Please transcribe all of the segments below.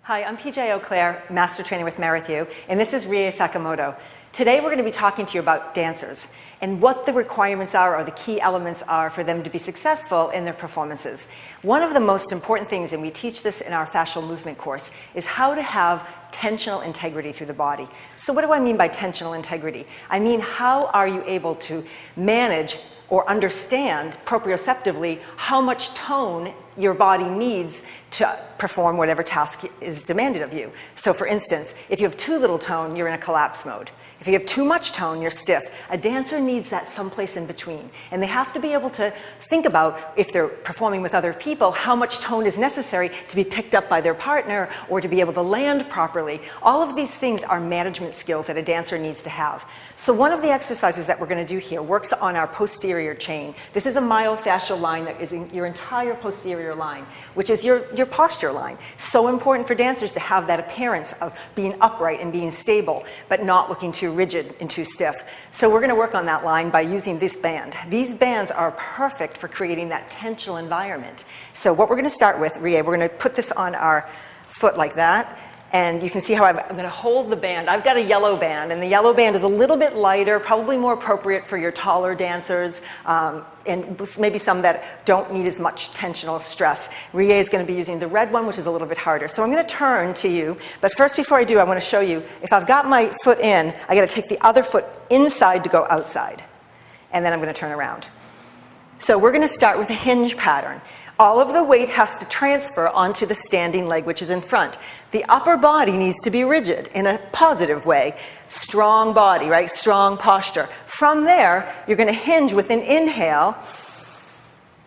Hi, I'm PJ Eau Claire, Master Trainer with Merrithew, and this is Rie Sakamoto. Today we're going to be talking to you about dancers and what the requirements are or the key elements are for them to be successful in their performances. One of the most important things, and we teach this in our Fascial Movement course, is how to have tensional integrity through the body. So what do I mean by tensional integrity? I mean, how are you able to manage or understand proprioceptively how much tone your body needs to perform whatever task is demanded of you. So for instance, if you have too little tone, you're in a collapse mode. If you have too much tone, you're stiff. A dancer needs that someplace in between. And they have to be able to think about, if they're performing with other people, how much tone is necessary to be picked up by their partner or to be able to land properly. All of these things are management skills that a dancer needs to have. So one of the exercises that we're going to do here works on our posterior chain. This is a myofascial line that is in your entire posterior line, which is your posture line. So important for dancers to have that appearance of being upright and being stable, but not looking too rigid and too stiff. So we're going to work on that line by using this band. These bands are perfect for creating that tensional environment. So what we're going to start with, Rie, we're going to put this on our foot like that. And you can see how I'm going to hold the band. I've got a yellow band, and the yellow band is a little bit lighter, probably more appropriate for your taller dancers, and maybe some that don't need as much tensional stress. Rie is going to be using the red one, which is a little bit harder. So I'm going to turn to you, but first, before I do, I want to show you, if I've got my foot in, I got to take the other foot inside to go outside, and then I'm going to turn around. So we're going to start with a hinge pattern. All of the weight has to transfer onto the standing leg, which is in front. The upper body needs to be rigid in a positive way. Strong body, right? Strong posture. From there, you're going to hinge with an inhale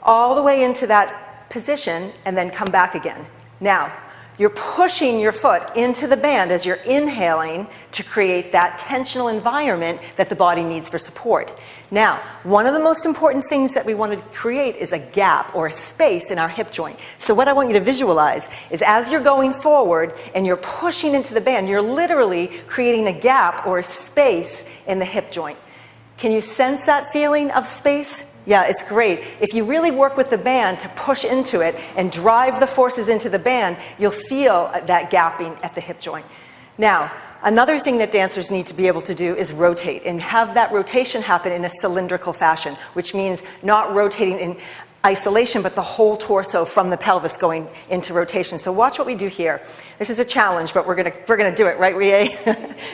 all the way into that position and then come back again. Now, you're pushing your foot into the band as you're inhaling to create that tensional environment that the body needs for support. Now, one of the most important things that we want to create is a gap or a space in our hip joint. So what I want you to visualize is as you're going forward and you're pushing into the band, you're literally creating a gap or a space in the hip joint. Can you sense that feeling of space? Yeah, it's great. If you really work with the band to push into it and drive the forces into the band, you'll feel that gapping at the hip joint. Now, another thing that dancers need to be able to do is rotate and have that rotation happen in a cylindrical fashion, which means not rotating in isolation, but the whole torso from the pelvis going into rotation. So watch what we do here. This is a challenge, but we're gonna do it, right, Rie?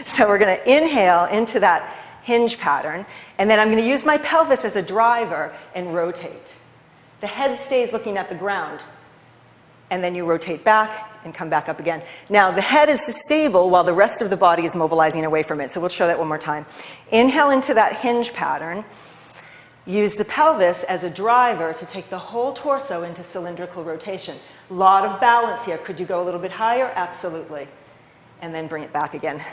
So we're gonna inhale into that hinge pattern, and then I'm going to use my pelvis as a driver and rotate. The head stays looking at the ground, and then you rotate back and come back up again. Now, the head is stable while the rest of the body is mobilizing away from it, so we'll show that one more time. Inhale into that hinge pattern. Use the pelvis as a driver to take the whole torso into cylindrical rotation. A lot of balance here. Could you go a little bit higher? Absolutely. And then bring it back again.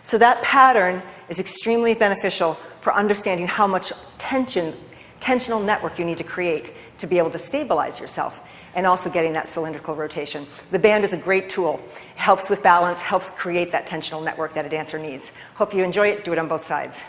So that pattern is extremely beneficial for understanding how much tensional network you need to create to be able to stabilize yourself, and also getting that cylindrical rotation. The band is a great tool. It helps with balance, helps create that tensional network that a dancer needs. Hope you enjoy it. Do it on both sides.